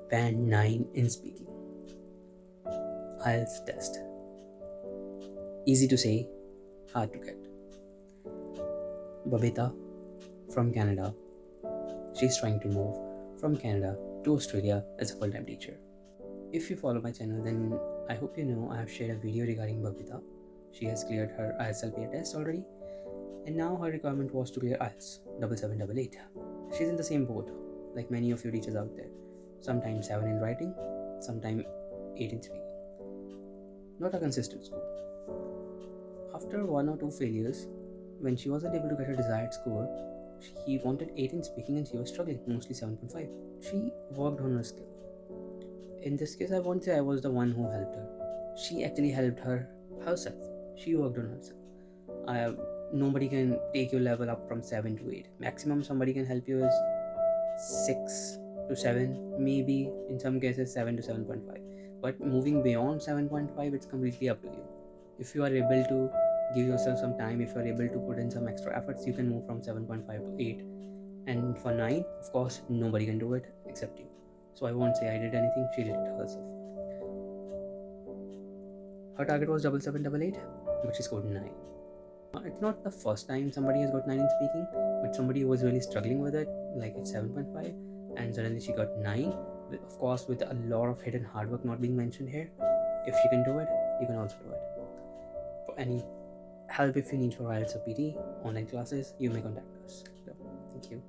Band 9 in speaking. IELTS test. Easy to say, hard to get. Babita from Canada. She's trying to move from Canada to Australia as a full-time teacher. If you follow my channel, then I hope you know I have shared a video regarding Babita. She has cleared her ISLPR test already, and now her requirement was to clear IELTS 7788. She's in the same boat like many of you teachers out there. Sometimes 7 in writing, sometimes 8 in speaking. Not a consistent score. After 1 or 2 failures, when she wasn't able to get her desired score, she wanted 8 in speaking and she was struggling, mostly 7.5. She worked on her skill. In this case, I won't say I was the one who helped her. She actually helped herself. She worked on herself. Nobody can take your level up from 7 to 8. Maximum somebody can help you is 6 to 7, maybe in some cases 7 to 7.5. But moving beyond 7.5, it's completely up to you. If you are able to give yourself some time, if you are able to put in some extra efforts, you can move from 7.5 to 8. And for 9, of course, nobody can do it except you. So I won't say I did anything, she did it herself. Her target was 7788, but she scored 9. It's not the first time somebody has got 9 in speaking, but somebody who was really struggling with it, like it's 7.5, and suddenly she got 9, of course with a lot of hidden hard work not being mentioned here. If she can do it, you can also do it. For any help if you need for IELTS or PT, online classes, you may contact us. So, thank you.